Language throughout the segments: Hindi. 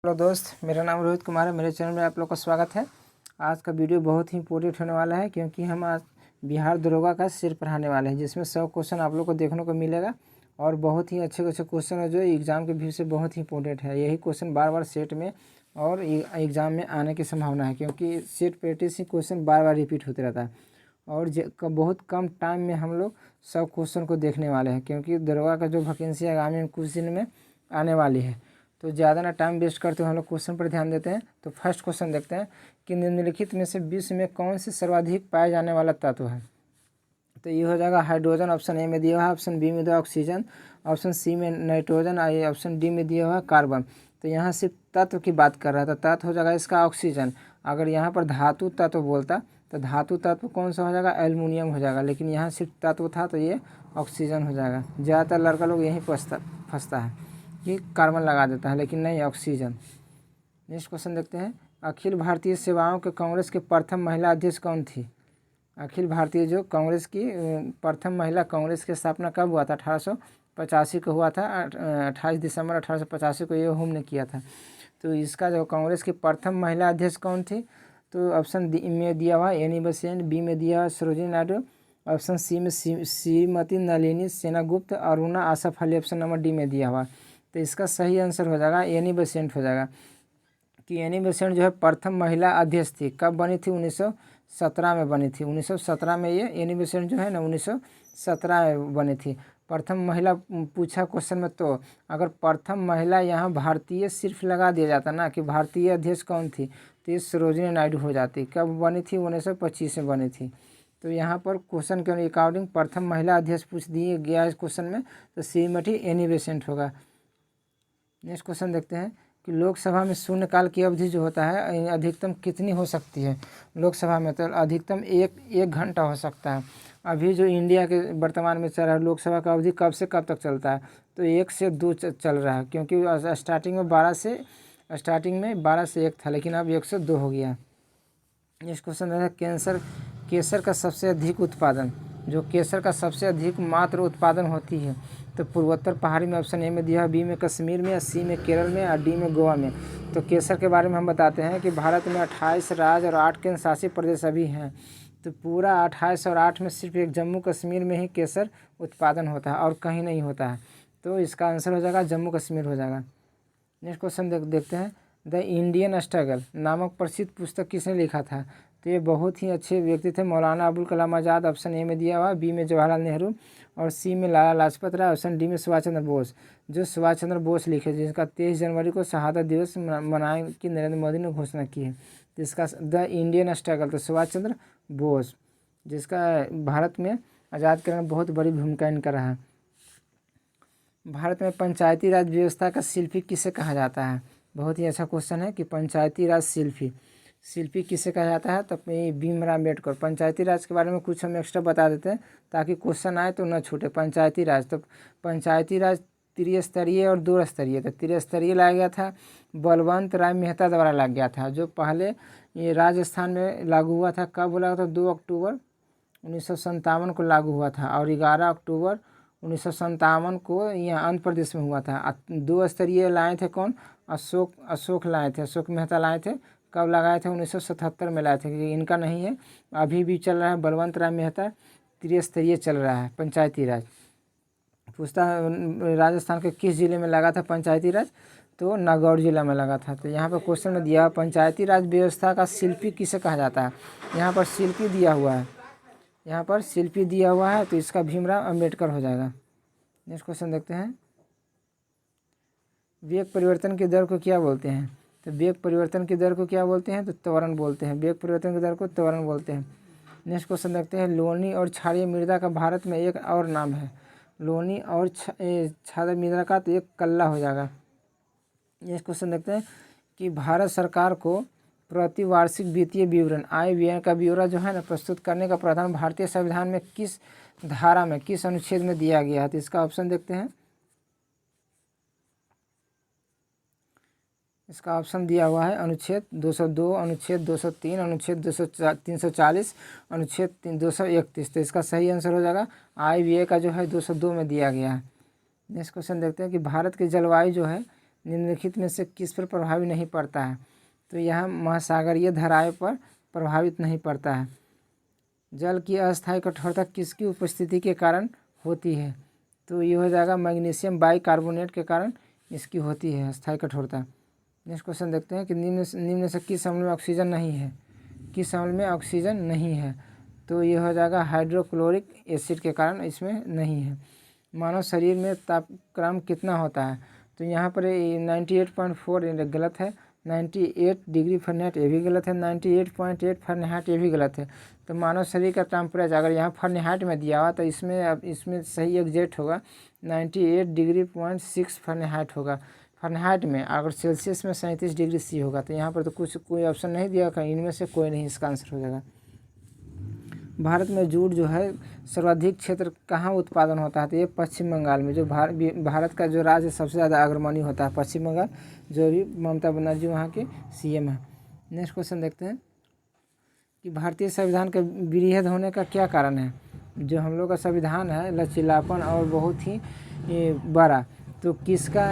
हेलो दोस्त, मेरा नाम रोहित कुमार है। मेरे चैनल में आप लोग का स्वागत है। आज का वीडियो बहुत ही इंपॉर्टेंट होने वाला है क्योंकि हम आज बिहार दरोगा का सिर पढ़ाने वाले हैं, जिसमें 100 क्वेश्चन आप लोग को देखने को मिलेगा और बहुत ही अच्छे अच्छे क्वेश्चन है जो एग्ज़ाम के व्यू से बहुत ही इंपॉर्टेंट है। यही क्वेश्चन बार बार सेट में और एग्ज़ाम में आने की संभावना है क्योंकि सेट प्रैक्टिस ही क्वेश्चन बार बार रिपीट होते रहता है और बहुत कम टाइम में हम लोग 100 क्वेश्चन को देखने वाले हैं क्योंकि दरोगा का जो वैकेंसी आगामी कुछ दिन में आने वाली है। तो ज़्यादा ना टाइम वेस्ट करते हुए हम लोग क्वेश्चन पर ध्यान देते हैं। तो फर्स्ट क्वेश्चन देखते हैं कि निम्नलिखित में से विश्व में कौन से सर्वाधिक पाए जाने वाला तत्व है। तो ये हो जाएगा हाइड्रोजन, ऑप्शन ए में दिया हुआ है, ऑप्शन बी में दिया ऑक्सीजन, ऑप्शन सी में नाइट्रोजन और ऑप्शन डी में दिया हुआ है कार्बन। तो यहाँ सिर्फ तत्व की बात कर रहा था, तत्व हो जाएगा इसका ऑक्सीजन। अगर यहाँ पर धातु तत्व बोलता तो धातु तत्व कौन सा हो जाएगा, एल्युमिनियम हो जाएगा, लेकिन यहाँ सिर्फ तत्व था तो ये ऑक्सीजन हो जाएगा। ज़्यादातर लड़का लोग यहीं फंसता है कि कार्बन लगा देता है, लेकिन नहीं, ऑक्सीजन। नेक्स्ट क्वेश्चन देखते हैं, अखिल भारतीय सेवाओं के कांग्रेस के प्रथम महिला अध्यक्ष कौन थी। अखिल भारतीय जो कांग्रेस की प्रथम महिला कांग्रेस की स्थापना कब हुआ था, 1885 को हुआ था। 28 दिसंबर 1885 को ये होम ने किया था। तो इसका जो कांग्रेस की प्रथम महिला अध्यक्ष कौन थी, तो ऑप्शन डी में दिया हुआ एनी बेसेंट, बी में दिया हुआ सरोजिनी नायडू, ऑप्शन सी में Shrimati Nalini Sengupta, Aruna Asaf Ali, option number D में दिया हुआ। तो इसका सही आंसर हो जाएगा एनी बेसेंट हो जाएगा कि एनी बेसेंट जो है प्रथम महिला अध्यक्ष थी। कब बनी थी, 1917 में बनी थी। 1917 में ये एनी बेसेंट जो है ना 1917 में बनी थी। प्रथम महिला पूछा क्वेश्चन में, तो अगर प्रथम महिला यहाँ भारतीय सिर्फ लगा दिया जाता ना कि भारतीय अध्यक्ष कौन थी, तो ये सरोजिनी नायडू हो जाती। कब बनी थी, 1925 में बनी थी। तो यहाँ पर क्वेश्चन के अकॉर्डिंग प्रथम महिला अध्यक्ष पूछ दिए गया इस क्वेश्चन में, तो श्रीमती एनी बेसेंट होगा। नेक्स्ट क्वेश्चन देखते हैं कि लोकसभा में शून्यकाल की अवधि जो होता है अधिकतम कितनी हो सकती है। लोकसभा में तो अधिकतम एक घंटा हो सकता है। अभी जो इंडिया के वर्तमान में चल रहा है लोकसभा का अवधि कब से कब तक चलता है, तो 1 से 2 चल रहा है क्योंकि स्टार्टिंग में 12 से 1 था, लेकिन अब 1 से 2 हो गया। नेक्स्ट क्वेश्चन है केसर का सबसे अधिक उत्पादन, जो केसर का सबसे अधिक मात्र उत्पादन होती है, तो पूर्वोत्तर पहाड़ी में ऑप्शन ए में दिया है, बी में कश्मीर में, सी में केरल में और डी में गोवा में। तो केसर के बारे में हम बताते हैं कि भारत में 28 राज्य और 8 केंद्र शासित प्रदेश अभी हैं। तो पूरा 28 और 8 में सिर्फ एक जम्मू कश्मीर में ही केसर उत्पादन होता है और कहीं नहीं होता है। तो इसका आंसर हो जाएगा जम्मू कश्मीर हो जाएगा। नेक्स्ट क्वेश्चन देखते हैं, द इंडियन स्ट्रगल नामक प्रसिद्ध पुस्तक किसने लिखा था। तो ये बहुत ही अच्छे व्यक्ति थे, मौलाना अबुल कलाम आज़ाद। ऑप्शन ए में दिया हुआ, बी में जवाहरलाल नेहरू और सी में लाला लाजपत राय, ऑप्शन डी में सुभाष चंद्र बोस। जो सुभाष चंद्र बोस लिखे, जिसका 23 जनवरी को शहादत दिवस मनाने की नरेंद्र मोदी ने घोषणा की है। जिसका द इंडियन स्ट्रगल, तो सुभाष चंद्र बोस, जिसका भारत में आज़ाद करने में बहुत बड़ी भूमिका इनका रहा है। भारत में पंचायती राज व्यवस्था का शिल्पी किसे कहा जाता है। बहुत ही अच्छा क्वेश्चन है कि पंचायती राज शिल्पी किसे कहा जाता है, तो भीमराव अम्बेडकर। पंचायती राज के बारे में कुछ हम एक्स्ट्रा बता देते हैं ताकि क्वेश्चन आए तो न छूटे। पंचायती राज, तो पंचायती राज त्रिस्तरीय और 2 स्तरीय। तो त्रिस्तरीय लाया गया था बलवंत राय मेहता द्वारा लाया गया था, जो पहले ये राजस्थान में लागू हुआ था। कब बोला था, 2 अक्टूबर 1957 को लागू हुआ था और 11 अक्टूबर 1957 को यहाँ आंध्र प्रदेश में हुआ था। 2 स्तरीय लाए थे कौन, अशोक लाए थे, अशोक मेहता लाए थे। कब लगाए थे, 1977 में लाए थे, क्योंकि इनका नहीं है। अभी भी चल रहा है बलवंत राय मेहता, त्रिस्तरीय चल रहा है पंचायती राज। पूछता है राजस्थान के किस जिले में लगा था पंचायती राज, तो नागौर जिला में लगा था। तो यहाँ पर क्वेश्चन में दिया पंचायती राज व्यवस्था का शिल्पी किसे कहा जाता है। यहाँ पर शिल्पी दिया हुआ है, तो इसका भीमराव अम्बेडकर हो जाएगा। नेक्स्ट क्वेश्चन देखते हैं, वेग परिवर्तन की दर को क्या बोलते हैं। तो वेग परिवर्तन की दर को क्या बोलते हैं, तो त्वरण बोलते हैं। वेग परिवर्तन की दर को त्वरण बोलते हैं। नेक्स्ट क्वेश्चन देखते हैं, लोनी और क्षारीय मृदा का भारत में एक और नाम है। लोनी और क्षारीय मृदा का तो एक कल्ला हो जाएगा। नेक्स्ट क्वेश्चन देखते हैं कि भारत सरकार को प्रतिवार्षिक वित्तीय विवरण आय व्यय का ब्यौरा जो है ना प्रस्तुत करने का प्रावधान भारतीय संविधान में किस धारा में, किस अनुच्छेद में दिया गया है। तो इसका ऑप्शन देखते हैं, इसका ऑप्शन दिया हुआ है अनुच्छेद 202, अनुच्छेद 203, अनुच्छेद 340, अनुच्छेद 231। तो इसका सही आंसर हो जाएगा आय व्यय का जो है 202 में दिया गया है। नेक्स्ट क्वेश्चन देखते हैं कि भारत की जलवायु जो है निम्नलिखित में से किस पर प्रभावी नहीं पड़ता है? तो यह महासागरीय धाराओं पर प्रभावित नहीं पड़ता है। जल की अस्थायी कठोरता किसकी उपस्थिति के कारण होती है? तो ये हो जाएगा मैग्नीशियम बाइकार्बोनेट के कारण इसकी होती है अस्थायी कठोरता। नेक्स्ट क्वेश्चन देखते हैं कि निम्न से किस अम्ल में ऑक्सीजन नहीं है? किस अम्ल में ऑक्सीजन नहीं है? तो ये हो जाएगा हाइड्रोक्लोरिक एसिड के कारण इसमें नहीं है। मानव शरीर में तापक्रम कितना होता है? तो यहाँ पर 98.4 गलत है, 98 डिग्री फ़ारेनहाइट ये भी गलत है, 98.8 फ़ारेनहाइट ये भी गलत है। तो मानव शरीर का टेम्परेचर अगर यहाँ फ़ारेनहाइट में दिया हुआ तो इसमें सही एग्जैक्ट होगा 98.6 फ़ारेनहाइट होगा फ़ारेनहाइट में। अगर सेल्सियस में 37 डिग्री सी होगा। तो यहाँ पर तो कोई ऑप्शन नहीं दिया होगा, इनमें से कोई नहीं इसका आंसर हो जाएगा। भारत में जूट जो है सर्वाधिक क्षेत्र कहाँ उत्पादन होता है? तो ये पश्चिम बंगाल में, जो भारत का जो राज्य सबसे ज़्यादा अग्रणी होता है पश्चिम बंगाल, जो भी ममता बनर्जी वहाँ के सीएम है। नेक्स्ट क्वेश्चन देखते हैं कि भारतीय संविधान के वृहद होने का क्या कारण है? जो हम लोग का संविधान है लचीलापन और बहुत ही बड़ा, तो किसका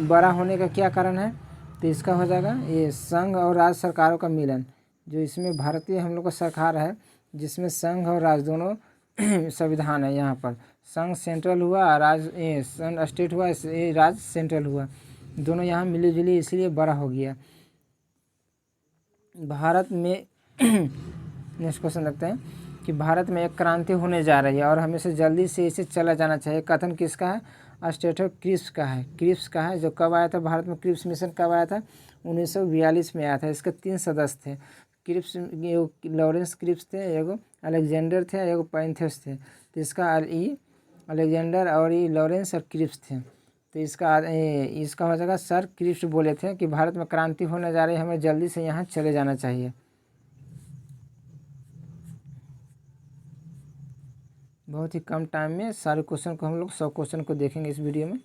बड़ा होने का क्या कारण है? तो इसका हो जाएगा ये संघ और राज्य सरकारों का मिलन। जो इसमें भारतीय हम लोग का सरकार है जिसमें संघ और राज्य दोनों संविधान है। यहाँ पर संघ सेंट्रल हुआ, राज्य संघ स्टेट हुआ, राज्य सेंट्रल हुआ, दोनों यहाँ मिली जुली इसलिए बड़ा हो गया भारत में। नेक्स्ट क्वेश्चन देखते हैं कि भारत में एक क्रांति होने जा रही है और हमें से जल्दी से इसे चला जाना चाहिए। कथन किसका है? अस्टेटर क्रिप्स का है। क्रिप्स का है जो कब आया था भारत में? क्रिप्स मिशन कब आया था? 1942 में आया था। इसके 3 सदस्य थे। क्रिप्स लॉरेंस क्रिप्स थे, एगो अलेक्जेंडर थे, एगो पैंथेस थे। तो इसका अलेक्जेंडर और ये लॉरेंस और क्रिप्स थे। तो इसका हो जाएगा सर क्रिप्स बोले थे कि भारत में क्रांति होने जा रही है, हमें जल्दी से यहाँ चले जाना चाहिए। बहुत ही कम टाइम में सारे क्वेश्चन को हम लोग 100 क्वेश्चन को देखेंगे इस वीडियो में।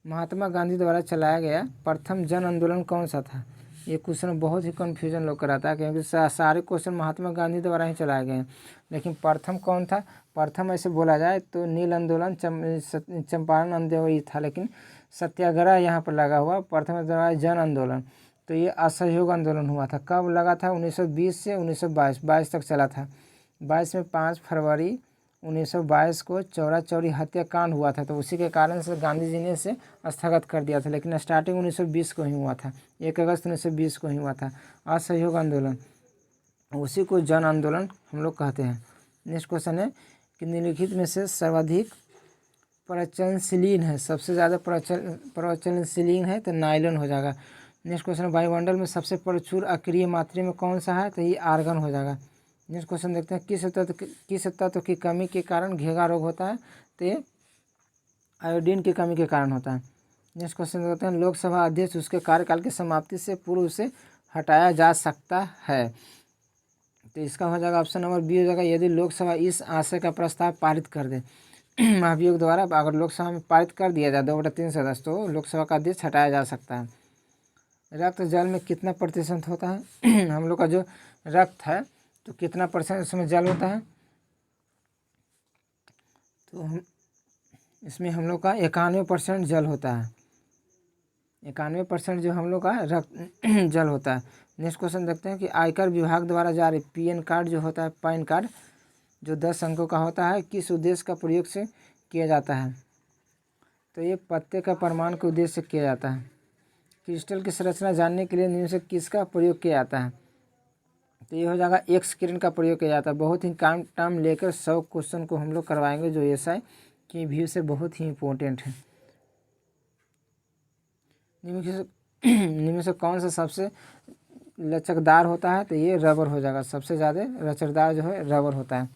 महात्मा गांधी द्वारा चलाया गया प्रथम जन आंदोलन कौन सा था? ये क्वेश्चन बहुत ही कन्फ्यूजन लोग कराता है क्योंकि सारे क्वेश्चन महात्मा गांधी द्वारा ही चलाए गए हैं, लेकिन प्रथम कौन था? प्रथम ऐसे बोला जाए तो नील आंदोलन चंपारण आंदोलन था, लेकिन सत्याग्रह यहाँ पर लगा हुआ। प्रथम जन आंदोलन, तो ये असहयोग आंदोलन हुआ था। कब लगा था? 1920 से 1922 तक चला था। 22 में 5 फरवरी 1922 को चौरा चौरी हत्याकांड हुआ था, तो उसी के कारण से गांधी जी ने इसे स्थगित कर दिया था। लेकिन स्टार्टिंग 1920 को ही हुआ था, 1 अगस्त 1920 को ही हुआ था असहयोग आंदोलन, उसी को जन आंदोलन हम लोग कहते हैं। नेक्स्ट क्वेश्चन है कि निम्नलिखित में से सर्वाधिक प्रचलनशील है, सबसे ज़्यादा प्रचलनशील है तो नायलॉन हो जाएगा। नेक्स्ट क्वेश्चन, वायुमंडल में सबसे प्रचुर अक्रिय मात्रा में कौन सा है? तो ये आर्गन हो जाएगा। नेक्स्ट क्वेश्चन देखते हैं किस तत्व की कमी के कारण घेंघा रोग होता है? तो ये आयोडीन की कमी के कारण होता है। नेक्स्ट क्वेश्चन देखते हैं लोकसभा अध्यक्ष उसके कार्यकाल की समाप्ति से पूर्व उसे हटाया जा सकता है? तो इसका हो जाएगा ऑप्शन नंबर बी हो जाएगा यदि लोकसभा इस आशय का प्रस्ताव पारित कर दे। महाभियोग द्वारा अगर लोकसभा में पारित कर दिया जाए 2/3 सदस्य, तो लोकसभा का अध्यक्ष हटाया जा सकता है। रक्त जल में कितना प्रतिशत होता है? हम लोग का जो रक्त है तो कितना % उसमें जल होता है? तो इसमें हम लोग का 91% जल होता है। 91% जो हम लोग का रक्त जल होता है। नेक्स्ट क्वेश्चन देखते हैं कि आयकर विभाग द्वारा जारी PN कार्ड जो होता है, पैन कार्ड जो 10 अंकों का होता है, किस उद्देश्य का प्रयोग से किया जाता है? तो ये पत्ते का प्रमाण के उद्देश्य से किया जाता है। क्रिस्टल की संरचना जानने के लिए निम्न से किसका प्रयोग किया जाता है? तो ये हो जाएगा एक्स किरण का प्रयोग किया जाता है। बहुत ही कम टाइम लेकर 100 क्वेश्चन को हम लोग करवाएंगे जो SI की व्यू से बहुत ही इम्पोर्टेंट है। निम्न से कौन सा सबसे लचकदार होता है? तो ये रबर हो जाएगा। सबसे ज़्यादा लचकदार जो है रबर होता है।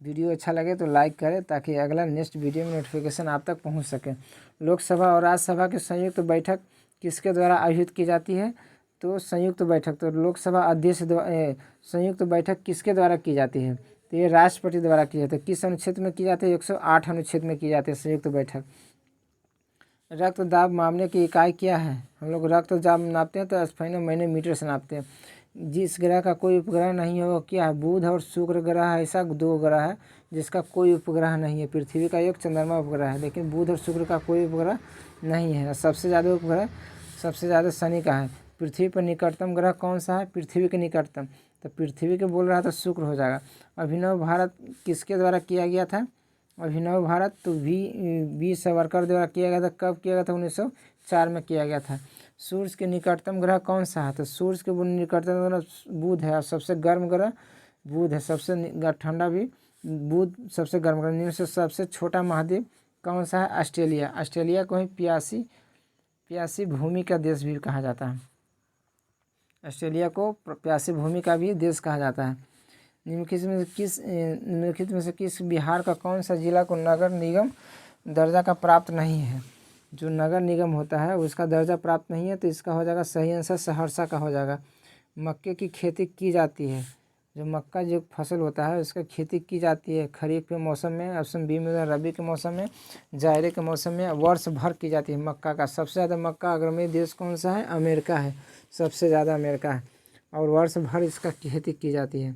वीडियो अच्छा लगे तो लाइक करें ताकि अगला नेक्स्ट वीडियो में नोटिफिकेशन आप तक पहुंच सके। लोकसभा और राज्यसभा की संयुक्त बैठक किसके द्वारा आयोजित की जाती है? तो संयुक्त बैठक, तो लोकसभा अध्यक्ष संयुक्त बैठक किसके द्वारा की जाती है? तो ये राष्ट्रपति द्वारा की जाती है। किस अनुच्छेद में की जाती है? 108 अनुच्छेद में की जाती है संयुक्त बैठक। रक्तदाब मापने की इकाई क्या है? हम लोग रक्तदाब नापते हैं तो स्फेनोमीटर से नापते हैं। जिस ग्रह का कोई उपग्रह नहीं हो, क्या है? बुध और शुक्र ग्रह ऐसा 2 ग्रह है जिसका कोई उपग्रह नहीं है। पृथ्वी का एक चंद्रमा उपग्रह है, लेकिन बुध और शुक्र का कोई उपग्रह नहीं है। सबसे ज़्यादा उपग्रह सबसे ज़्यादा शनि का है। पृथ्वी पर निकटतम ग्रह कौन सा है? पृथ्वी के निकटतम, तो पृथ्वी के बोल रहा था शुक्र हो जाएगा। अभिनव भारत किसके द्वारा किया गया था? अभिनव भारत तो वी सावरकर द्वारा किया गया था। कब किया गया था? 1904 में किया गया था। सूर्य के निकटतम ग्रह कौन सा है? तो सूर्य के निकटतम ग्रह बुध है, और सबसे गर्म ग्रह बुध है। सबसे ठंडा भी बुध, सबसे गर्म ग्रह। निम्न से सबसे छोटा महाद्वीप कौन सा है? ऑस्ट्रेलिया। ऑस्ट्रेलिया को ही प्यासी भूमि का देश भी कहा जाता है। ऑस्ट्रेलिया को प्यासी भूमि का भी देश कहा जाता है। निम्नलिखित में से किस बिहार का कौन सा जिला को नगर निगम दर्जा का प्राप्त नहीं है? जो नगर निगम होता है उसका दर्जा प्राप्त नहीं है, तो इसका हो जाएगा सही आंसर सहरसा का हो जाएगा। मक्के की खेती की जाती है, जो मक्का जो फसल होता है उसका खेती की जाती है खरीफ के मौसम में, ऑप्शन बी में रबी के मौसम में, जायरे के मौसम में, वर्ष भर की जाती है मक्का का। सबसे ज़्यादा मक्का अग्रणी देश कौन सा है? अमेरिका है, सबसे ज़्यादा अमेरिका है, और वर्ष भर इसका खेती की जाती है।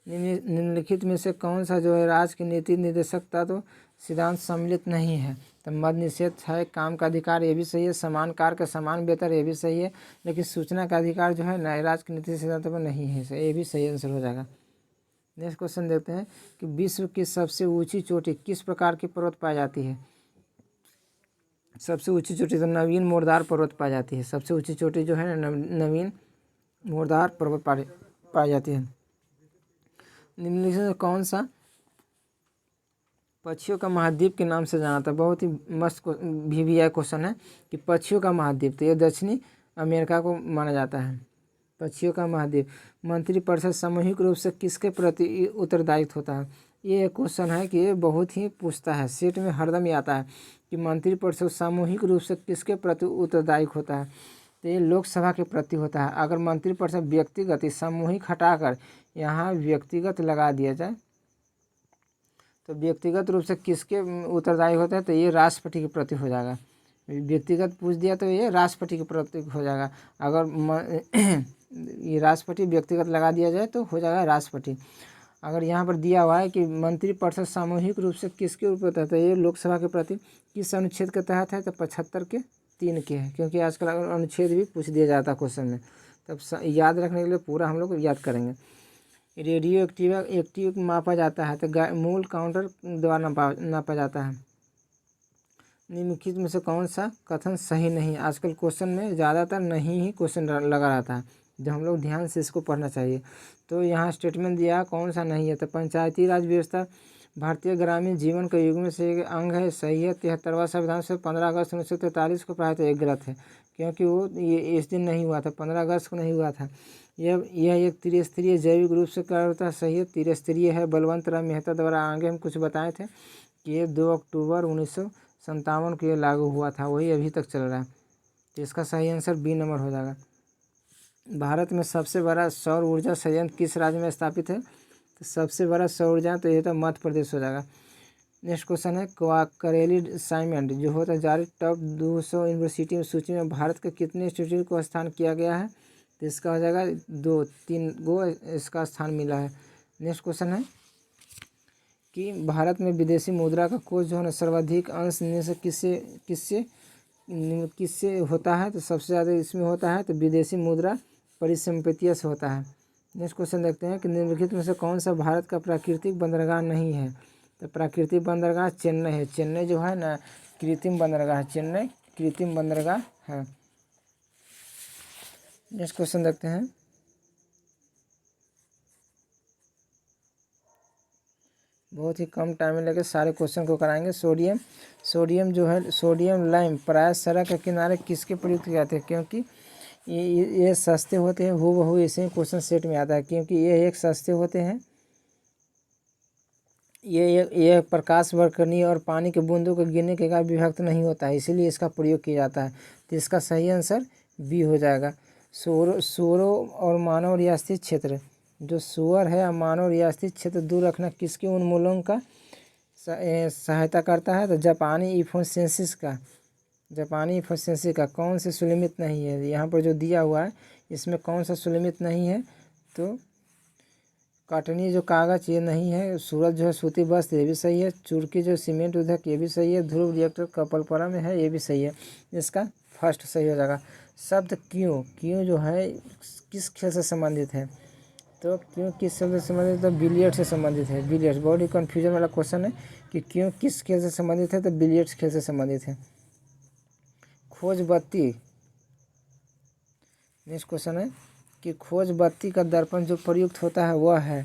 निम्नलिखित में से कौन सा जो है राज्य की नीति निर्देशकता तो सिद्धांत सम्मिलित नहीं है? तो मद निषेध है, काम का अधिकार ये भी सही है, समान कार्य का समान वेतन ये भी सही है, लेकिन सूचना का अधिकार जो है ना राज्य की नीति सिद्धांतों पर नहीं है, ये भी सही आंसर हो जाएगा। नेक्स्ट क्वेश्चन देखते हैं कि विश्व की सबसे ऊंची चोटी किस प्रकार की पर्वत पाई जाती है? सबसे ऊंची चोटी तो नवीन मोरदार पर्वत पाई जाती है। सबसे ऊंची चोटी जो है नवीन मोरदार पर्वत पाई जाती है। निम्नलिखित में कौन सा पक्षियों का महाद्वीप के नाम से जाना था? बहुत ही मस्त VVI क्वेश्चन है कि पक्षियों का महाद्वीप, तो ये दक्षिणी अमेरिका को माना जाता है। पक्षियों का महाद्वीप। मंत्रिपरिषद सामूहिक रूप से किसके प्रति उत्तरदायित्व होता है? ये एक क्वेश्चन है कि ये बहुत ही पूछता है, सेट में हरदम ही आता है कि मंत्रिपरिषद सामूहिक रूप से किसके प्रति उत्तरदायित्व होता है? तो ये लोकसभा के प्रति होता है। अगर मंत्रिपरिषद व्यक्तिगत सामूहिक हटाकर यहाँ व्यक्तिगत लगा दिया जाए तो व्यक्तिगत रूप से किसके उत्तरदायी होता है? तो ये राष्ट्रपति के प्रति हो जाएगा। व्यक्तिगत पूछ दिया तो ये राष्ट्रपति के प्रति हो जाएगा। अगर ये राष्ट्रपति व्यक्तिगत लगा दिया जाए तो हो जाएगा राष्ट्रपति। अगर यहाँ पर दिया हुआ है कि मंत्रिपरिषद सामूहिक रूप से किसके ऊपर होता है, तो ये लोकसभा के प्रति किस अनुच्छेद के तहत है? तो 75 के 3 के है, क्योंकि आजकल अनुच्छेद भी पूछ दिया जाता है क्वेश्चन में, तब याद रखने के लिए पूरा हम लोग याद करेंगे। रेडियो एक्टिव मापा जाता है, तो मूल काउंटर द्वारा नापा जाता है। निम्नलिखित में से कौन सा कथन सही नहीं? आजकल क्वेश्चन में ज़्यादातर नहीं ही क्वेश्चन लगा रहता है, जो हम लोग ध्यान से इसको पढ़ना चाहिए। तो यहाँ स्टेटमेंट दिया कौन सा नहीं है? तो पंचायती राज व्यवस्था भारतीय ग्रामीण जीवन के युग में से एक अंग है, सही है। 73वां संविधान से 15 अगस्त 1943 को प्रायः एक गलत है, क्योंकि वो ये इस दिन नहीं हुआ था, 15 अगस्त को नहीं हुआ था। यह एक त्रिस्तरीय जैविक रूप से कार्य होता है, सही है। त्रिस्तरीय है। बलवंत राय मेहता द्वारा आगे हम कुछ बताए थे कि ये 2 अक्टूबर 1957 को ये लागू हुआ था, वही अभी तक चल रहा है। तो इसका सही आंसर बी नंबर हो जाएगा। भारत में सबसे बड़ा सौर ऊर्जा संयंत्र किस राज्य में स्थापित है? तो सबसे बड़ा सौर ऊर्जा तो ये तो मध्य प्रदेश हो जाएगा। नेक्स्ट क्वेश्चन है करेली असाइनमेंट जो होता है जारी टॉप 200 यूनिवर्सिटी में सूची में भारत के कितने इंस्टीट्यूट को स्थान किया गया है? तो इसका हो जाएगा 2-3 गो इसका स्थान मिला है। नेक्स्ट क्वेश्चन है कि भारत में विदेशी मुद्रा का कोष जो है ना सर्वाधिक अंश में से किससे होता है? तो सबसे ज़्यादा इसमें होता है तो विदेशी मुद्रा परिसंपत्तियों से होता है। नेक्स्ट क्वेश्चन देखते हैं कि निम्नलिखित में से कौन सा भारत का प्राकृतिक बंदरगाह नहीं है? तो प्राकृतिक बंदरगाह चेन्नई है। चेन्नई जो है ना कृत्रिम बंदरगाह है, चेन्नई कृत्रिम बंदरगाह है। नेक्स्ट क्वेश्चन देखते हैं बहुत ही कम टाइम में लेकर सारे क्वेश्चन को कराएंगे। सोडियम जो है सोडियम लाइम प्राय सड़क के किनारे किसके प्रयुक्त किए जाते हैं? क्योंकि ये सस्ते होते हैं, हूबहू इसे क्वेश्चन सेट में आता है, क्योंकि ये एक सस्ते होते हैं। ये प्रकाश वर्णनीय और पानी के बूंदों के गिरने के कारण विभक्त नहीं होता है, इसीलिए इसका प्रयोग किया जाता है। तो इसका सही आंसर बी हो जाएगा। सूअरों और मानव रियासती क्षेत्र, जो सूअर है मानव रियासती क्षेत्र दूर रखना किसके उन्मूलन का सहायता करता है? तो जापानी इन्फोसेंसिस का। जापानी एफिशिएंसी का कौन से सुलिमित नहीं है? यहाँ पर जो दिया हुआ है इसमें कौन सा सुलिमित नहीं है? तो काटनी जो कागज ये नहीं है, सूरज जो है सूती वस्त्र ये भी सही है, चुरकी जो सीमेंट उद्योग ये भी सही है, ध्रुव रिएक्टर कपलपरा में है ये भी सही है। इसका फर्स्ट सही हो जाएगा। शब्द क्यों, क्यों जो है किस खेल से संबंधित है? तो क्यों किस शब्द से संबंधित है? तो बिलियर्ड से संबंधित है। बिलियर्ड बहुत ही कन्फ्यूजन वाला क्वेश्चन है कि क्यों किस खेल से संबंधित है, तो बिलियर्ड्स खेल से संबंधित है। खोज बत्ती, नेक्स्ट क्वेश्चन है कि खोज बत्ती का दर्पण जो प्रयुक्त होता है वह है,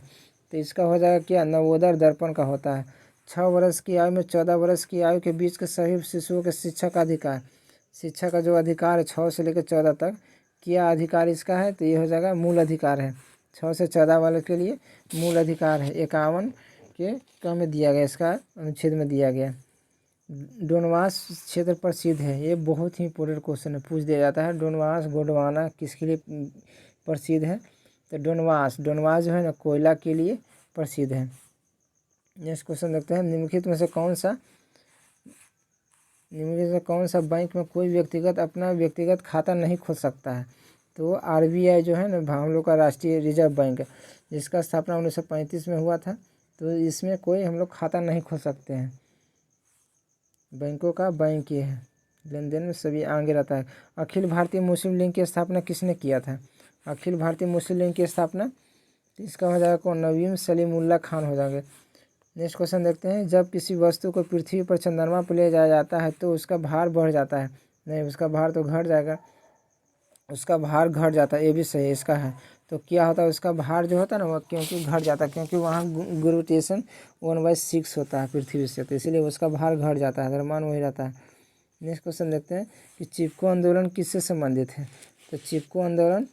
तो इसका हो जाएगा क्या? नवोदय दर्पण का होता है। 6 वर्ष की आयु में 14 वर्ष की आयु के बीच के सभी शिशुओं के शिक्षा का अधिकार, शिक्षा का जो अधिकार है 6 से लेकर 14 तक, क्या अधिकार इसका है? तो ये हो जाएगा मूल अधिकार है। 6 से 14 वाले के लिए मूल अधिकार है। 51 के क में दिया गया, इसका अनुच्छेद में दिया गया। डोनबास क्षेत्र प्रसिद्ध है, ये बहुत ही इंपॉर्टेंट क्वेश्चन है, पूछ दिया जाता है। डोनबास गोंडवाना किसके लिए प्रसिद्ध है? तो डोनबास जो है ना कोयला के लिए प्रसिद्ध है। नेक्स्ट क्वेश्चन देखते हैं, निम्नलिखित में से कौन सा बैंक में कोई व्यक्तिगत अपना व्यक्तिगत खाता नहीं खोल सकता है? तो आरबीआई जो है ना हम लोग का राष्ट्रीय रिजर्व बैंक, जिसका स्थापना 1935 में हुआ था, तो इसमें कोई हम लोग खाता नहीं खोल सकते हैं। बैंकों का बैंक ये है, लेन देन में सभी आगे रहता है। अखिल भारतीय मुस्लिम लीग की स्थापना किसने किया था? अखिल भारतीय मुस्लिम लीग की स्थापना, इसका हो जाएगा कौन? नवीम सलीमुल्लाह खान हो जाएंगे। नेक्स्ट क्वेश्चन देखते हैं, जब किसी वस्तु को पृथ्वी पर चंद्रमा पर ले जाया जाता है तो उसका भार बढ़ जाता है? नहीं, उसका भार तो घट जाएगा, उसका भार घट जाता है, ये भी सही इसका है। तो क्या होता है, उसका भार जो होता है ना वो क्योंकि घट जाता है, क्योंकि वहाँ ग्रेविटेशन 1/6 होता है पृथ्वी से, तो इसीलिए उसका भार घट जाता है, द्रव्यमान वही रहता है। नेक्स्ट क्वेश्चन देखते हैं कि चिपको आंदोलन किससे संबंधित है? तो चिपको आंदोलन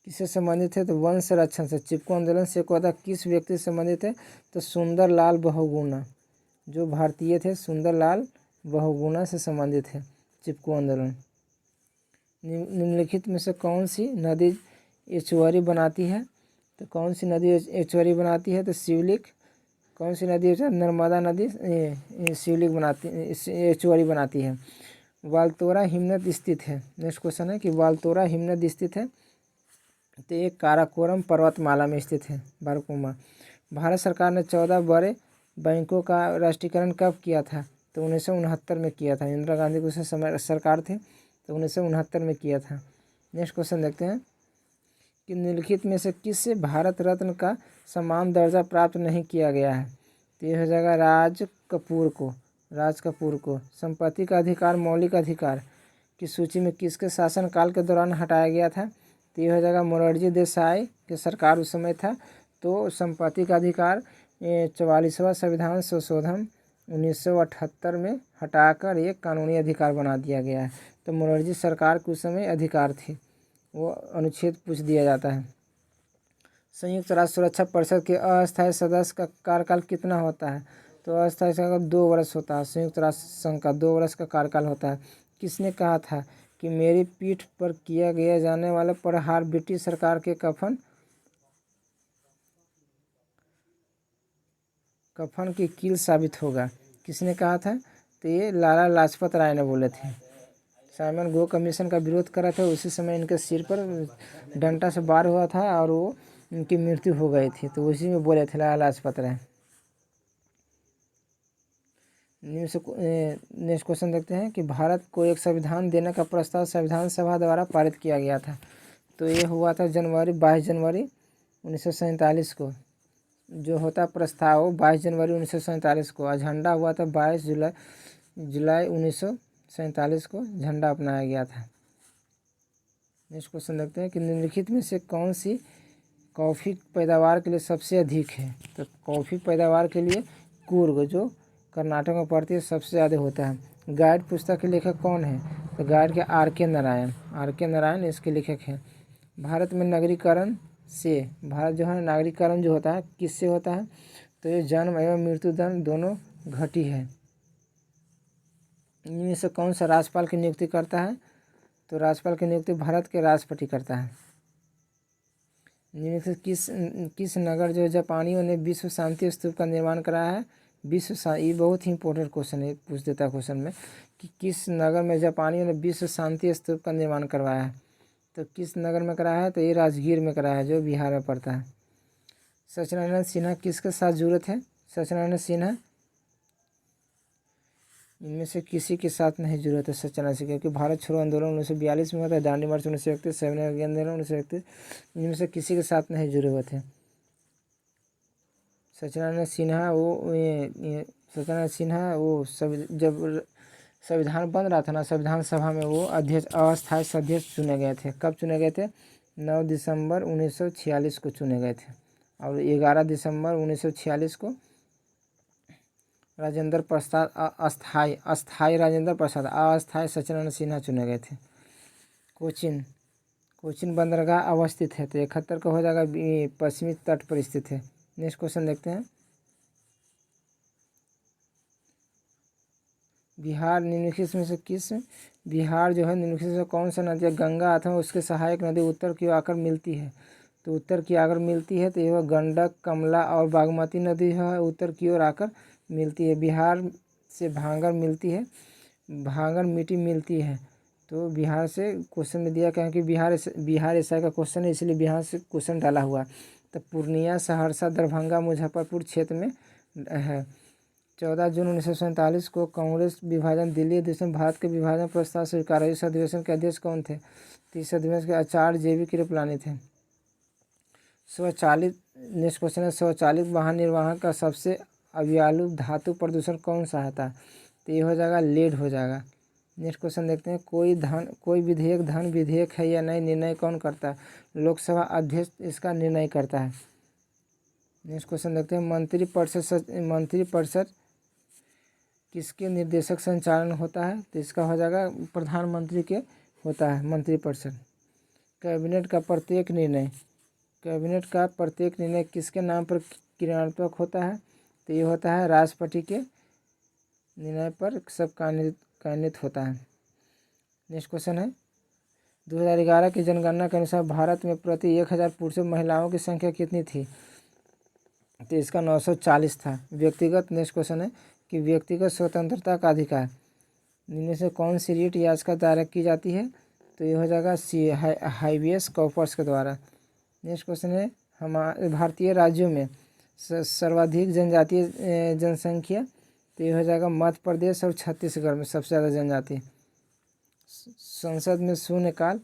किससे संबंधित है? तो वन संरक्षण से। चिपको आंदोलन से कहता किस व्यक्ति से संबंधित है? तो सुंदर लाल बहुगुणा, जो भारतीय थे सुंदर लाल बहुगुणा से संबंधित है चिपको आंदोलन। निम्नलिखित में से कौन सी नदी एचुअरी बनाती है? तो कौन सी नदी एचुअरी बनाती है? तो शिवलिक। कौन सी नदी? नर्मदा नदी शिवलिक बनाती एचुअरी बनाती है। वालतोरा हिमनद स्थित है। नेक्स्ट क्वेश्चन है कि वालतोरा हिमनद स्थित है, तो ये काराकोरम पर्वतमाला में स्थित है, बारकुमा। भारत सरकार ने 14 बड़े बैंकों का राष्ट्रीयकरण कब किया था? तो 1969 में किया था। इंदिरा गांधी उस समय सरकार थे, तो 1969 में किया था। नेक्स्ट क्वेश्चन देखते हैं कि निम्नलिखित में से किससे भारत रत्न का समान दर्जा प्राप्त नहीं किया गया है? तो ये हो जाएगा राज कपूर को। संपत्ति का अधिकार मौलिक अधिकार की सूची में किसके शासनकाल के दौरान हटाया गया था? तो ये हो जाएगा मोरारजी देसाई के सरकार उस समय था। तो संपत्ति का अधिकार 44वां संविधान संशोधन 1978 में हटाकर एक कानूनी अधिकार बना दिया गया है। तो मोरारजी सरकार के उस समय अधिकार थे, वो अनुच्छेद पूछ दिया जाता है। संयुक्त राष्ट्र सुरक्षा परिषद के अस्थायी सदस्य का कार्यकाल कितना होता है? तो अस्थायी का 2 वर्ष होता है। संयुक्त राष्ट्र संघ का 2 वर्ष का कार्यकाल होता है। किसने कहा था कि मेरी पीठ पर किया गया जाने वाला प्रहार ब्रिटिश सरकार के कफन की कील साबित होगा? किसने कहा था? तो ये लाला लाजपत राय ने बोले थे। साइमन गो कमीशन का विरोध करा था, उसी समय इनके सिर पर डंडा से वार हुआ था और वो इनकी मृत्यु हो गई थी, तो उसी में बोले थे लाला लाजपत राय। नेक्स्ट क्वेश्चन देखते हैं कि भारत को एक संविधान देने का प्रस्ताव संविधान सभा द्वारा पारित किया गया था। तो ये हुआ था 22 जनवरी 1947 को। जो होता प्रस्ताव 22 जनवरी 1947 को। झंडा हुआ था 22 जुलाई 1947 को झंडा अपनाया गया था। नेक्स्ट क्वेश्चन देखते हैं कि निम्नलिखित में से कौन सी कॉफ़ी पैदावार के लिए सबसे अधिक है? तो कॉफ़ी पैदावार के लिए कूर्ग, जो कर्नाटक में पड़ती है, सबसे ज़्यादा होता है। गाइड पुस्तक के लेखक कौन है? तो गाइड के आर के नारायण इसके लेखक हैं। भारत में नगरीकरण से, भारत जो है नागरीकरण जो होता है किससे होता है? तो ये जन्म एवं मृत्यु दर दोनों घटी है। इनमें से कौन सा राज्यपाल की नियुक्ति करता है? तो राज्यपाल की नियुक्ति भारत के राष्ट्रपति करता है। इनमें से किस नगर जो जापानियों ने विश्व शांति स्तूप का निर्माण कराया है? ये बहुत ही इंपॉर्टेंट क्वेश्चन है, पूछ देता है क्वेश्चन में कि किस नगर में जापानियों ने विश्व शांति स्तूप का निर्माण करवाया है। तो किस नगर में कराया है, तो ये राजगीर में कराया है, जो बिहार में पड़ता है। सत्यनारायण सिन्हा किसके साथ जुड़े थे, सत्यनारायण सिन्हा इनमें से किसी के साथ नहीं जुड़े थे सत्यनारायण सिन्हा, क्योंकि भारत छोड़ो आंदोलन 1942 में हुआ था, दांडी मार्च 1931, सविनय आंदोलन 1931, इनमें से किसी के साथ नहीं जुड़े हुए थे। सत्यनारायण सिन्हा वो जब संविधान बन रहा था ना, संविधान सभा में वो अध्यक्ष, अस्थायी अध्यक्ष चुने गए थे। कब चुने गए थे, 9 दिसंबर 1946 को चुने गए थे, और 11 दिसंबर 1946 को राजेंद्र प्रसाद अस्थाई राजेंद्र प्रसाद, अस्थाई सत्यनारायण सिन्हा चुने गए थे। कोचीन बंदरगाह अवस्थित है, तो 71 का हो जाएगा, पश्चिमी तट पर स्थित है। नेक्स्ट क्वेश्चन देखते हैं। बिहार निम्नलिखित में से बिहार जो है निम्नलिखित से कौन सा नदी है, गंगा अथवा उसके सहायक नदी उत्तर की ओर आकर मिलती है। तो उत्तर की आकर मिलती है तो यह गंडक, कमला और बागमती नदी है, उत्तर की ओर आकर मिलती है। बिहार से भांगर मिट्टी मिलती है। तो बिहार से क्वेश्चन में दिया, क्योंकि बिहार ऐसा का क्वेश्चन है, इसलिए बिहार से क्वेश्चन डाला हुआ। तो पूर्णिया, सहरसा, दरभंगा, मुजफ्फरपुर क्षेत्र में है। 14 जून 1947 को कांग्रेस विभाजन दिल्ली अधिवेशन भारत के विभाजन प्रस्ताव स्वीकार। इस अधिवेशन के अध्यक्ष कौन थे, तो इस अधिवेशन के आचार्य JV कृपलानी थे। स्वचालित नेक्स्ट क्वेश्चन है, स्वचालित वाहन निर्वाहन का सबसे अव्यालु धातु प्रदूषण कौन सा है, तो ये हो जाएगा लेड हो जाएगा। नेक्स्ट क्वेश्चन देखते हैं, कोई विधेयक धन विधेयक है या नहीं, निर्णय कौन करता है, लोकसभा अध्यक्ष इसका निर्णय करता है। नेक्स्ट क्वेश्चन देखते हैं, मंत्रिपरिषद किसके निर्देशक संचालन होता है, तो इसका हो जाएगा प्रधानमंत्री के होता है मंत्रिपरिषद। कैबिनेट का प्रत्येक निर्णय किसके नाम पर क्रियान्वयन होता है, तो ये होता है राष्ट्रपति के निर्णय पर सब कार्यान्वित होता है। नेक्स्ट क्वेश्चन है, 2011 की जनगणना के अनुसार भारत में प्रति 1000 पुरुषों महिलाओं की संख्या कितनी थी, तो इसका 940 था। नेक्स्ट क्वेश्चन है कि व्यक्तिगत स्वतंत्रता का अधिकार इनमें से कौन सी रीट याचिका दायर की जाती है, तो ये हो जाएगा हाईबियस कॉर्पस के द्वारा। नेक्स्ट क्वेश्चन है, हमारे भारतीय राज्यों में सर्वाधिक जनजातीय जनसंख्या, तो ये हो जाएगा मध्य प्रदेश और छत्तीसगढ़ में सबसे ज़्यादा जनजाति। संसद में शून्यकाल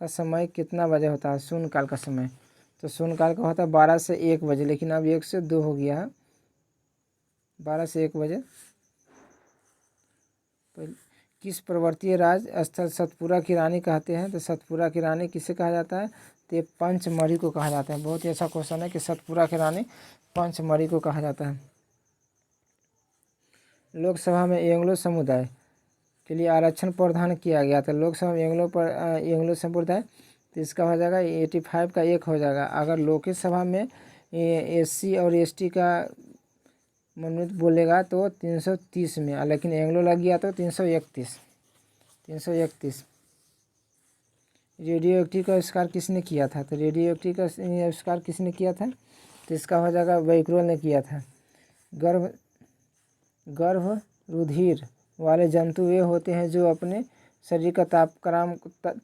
का समय कितना बजे होता है, शून्यकाल का समय, तो शून्यकाल का होता है 12 से 1 बजे, लेकिन अब 1 से 2 हो गया है, 12 से 1 बजे। किस पर्वतीय राज स्थल सतपुरा की रानी कहते हैं, तो सतपुरा की रानी किसे कहा जाता है, तो ये पंचमढ़ी को कहा जाता है। बहुत ही अच्छा क्वेश्चन है कि सतपुरा की रानी पंचमढ़ी को कहा जाता है। लोकसभा में एंग्लो समुदाय के लिए आरक्षण प्रावधान किया गया था, लोकसभा में एंग्लो समुदाय, तो इसका हो जाएगा 85 का 1 हो जाएगा। अगर लोकसभा में SC और ST का मनोनीत बोलेगा तो 330 में, लेकिन एंग्लो लग गया तो 331। रेडियो एक्टिव का आविष्कार किसने किया था, तो रेडियो एक्टिव का आविष्कार किसने किया था, तो इसका हो जाएगा बैक्रोल ने किया था। गर्भ रुधिर वाले जंतु वे होते हैं जो अपने शरीर का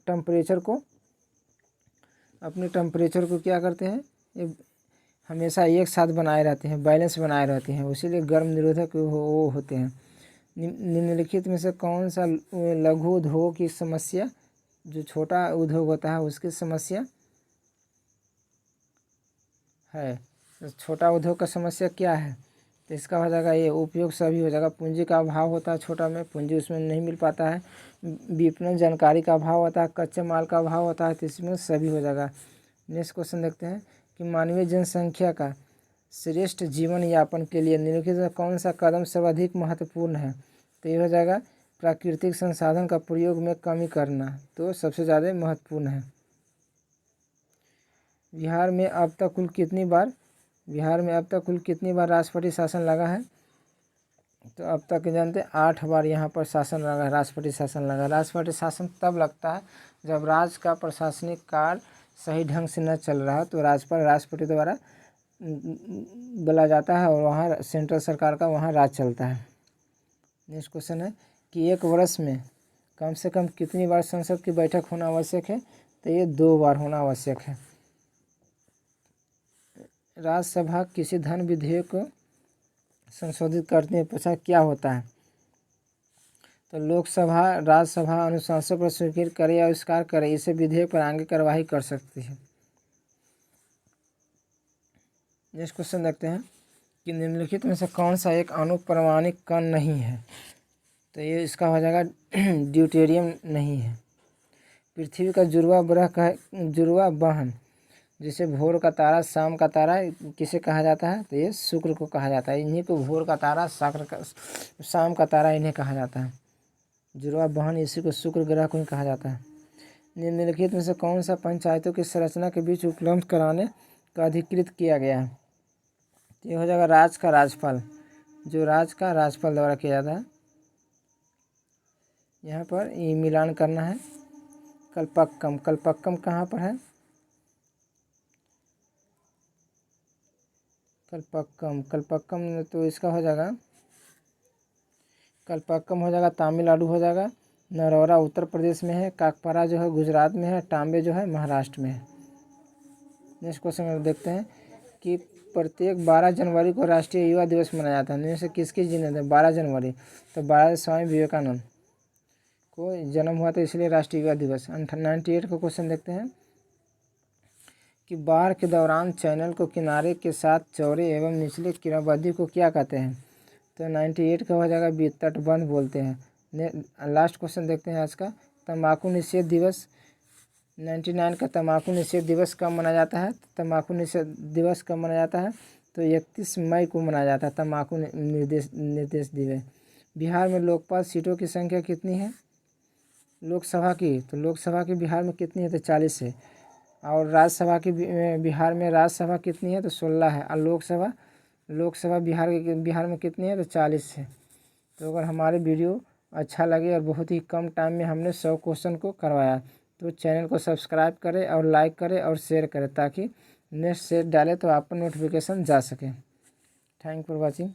टेम्परेचर को क्या करते हैं, ये हमेशा एक साथ बनाए रहते हैं, बैलेंस बनाए रहते हैं, इसीलिए गर्भ निरोधक वो होते हैं। निम्नलिखित में से कौन सा लघु उद्योग की समस्या, जो छोटा उद्योग होता है उसकी समस्या है, तो छोटा उद्योग का समस्या क्या है, तो इसका हो जाएगा ये उपयोग सभी हो जाएगा। पूंजी का अभाव होता है, छोटा में पूंजी उसमें नहीं मिल पाता है। विपणन जानकारी का अभाव होता है, कच्चे माल का अभाव होता है, तो इसमें सभी हो जाएगा। नेक्स्ट क्वेश्चन देखते हैं कि मानवीय जनसंख्या का श्रेष्ठ जीवन यापन के लिए निम्नलिखित में कौन सा कदम सर्वाधिक महत्वपूर्ण है, तो ये हो जाएगा प्राकृतिक संसाधन का प्रयोग में कमी करना, तो सबसे ज़्यादा महत्वपूर्ण है। बिहार में अब तक कुल कितनी बार राष्ट्रपति शासन लगा है, तो अब तक जानते 8 बार यहाँ पर शासन लगा, राष्ट्रपति शासन लगा। राष्ट्रपति शासन तब लगता है जब राज्य का प्रशासनिक कार्य सही ढंग से न चल रहा, तो राष्ट्रपति द्वारा बोला जाता है और वहाँ सेंट्रल सरकार का वहाँ राज चलता है। नेक्स्ट क्वेश्चन है कि एक वर्ष में कम से कम कितनी बार संसद की बैठक होना आवश्यक है? तो ये 2 बार होना आवश्यक है। राज्यसभा किसी धन विधेयक को संशोधित करने के पश्चात क्या होता है? तो लोकसभा राज्यसभा अनुशंसा पर स्वीकृत करे या आविष्कार करे, इसे विधेयक पर आगे कार्यवाही कर सकती है। नेक्स्ट क्वेश्चन देखते हैं कि निम्नलिखित में से कौन सा एक अनुप्रमाणिक कण नहीं है? तो ये इसका हो जाएगा ड्यूटेरियम नहीं है। पृथ्वी का जुड़वा बहन जिसे भोर का तारा शाम का तारा किसे कहा जाता है? तो ये शुक्र को कहा जाता है। इन्हीं को भोर का तारा शाम का तारा इन्हें कहा जाता है। जुड़वा बहन इसी को शुक्र ग्रह को ही कहा जाता है। निम्नलिखित में से कौन सा पंचायतों की संरचना के बीच उपलब्ध कराने का अधिकृत किया गया है? तो ये हो जाएगा राज्य का राजपाल, जो राज्य का राजपाल द्वारा किया जाता है। यहाँ पर ये मिलान करना है। कल्पक्कम कहाँ पर है? कल्पक्कम तो इसका हो जाएगा, कल्पक्कम हो जाएगा तमिलनाडु हो जाएगा। नरौरा उत्तर प्रदेश में है। काकपारा जो है गुजरात में है। टाम्बे जो है महाराष्ट्र में है। नेक्स्ट क्वेश्चन देखते हैं कि प्रत्येक 12 जनवरी को राष्ट्रीय युवा दिवस मनाया जाता है। इनमें से किसकी जन्मदिन है? 12 जनवरी तो 12 स्वामी विवेकानंद को जन्म हुआ, तो इसलिए राष्ट्रीय युवा दिवस। 98 का क्वेश्चन देखते हैं कि बाढ़ के दौरान चैनल को किनारे के साथ चौड़े एवं निचले किनारबंदी को क्या कहते हैं? तो 98 का हो जाएगा तटबंध बोलते हैं। लास्ट क्वेश्चन देखते हैं आज का, तंबाकू निषेध दिवस 99 का तंबाकू निषेध दिवस कब मनाया जाता है? तंबाकू निषेध दिवस कब मनाया जाता है? तो 31 मई को मनाया जाता है तंबाकू निर्देश दिवस। बिहार में लोकपाल सीटों की संख्या कितनी है लोकसभा की? तो लोकसभा की बिहार में कितनी है? तो 40 है। और राज्यसभा की बिहार में राज्यसभा कितनी है? तो 16 है। और लोकसभा बिहार में कितनी है? तो 40 है। तो अगर हमारे वीडियो अच्छा लगे और बहुत ही कम टाइम में हमने 100 क्वेश्चन को करवाया, तो चैनल को सब्सक्राइब करें और लाइक करें और शेयर करें, ताकि नेक्स्ट सेट डालें तो आप पर नोटिफिकेशन जा सके। Thank for watching.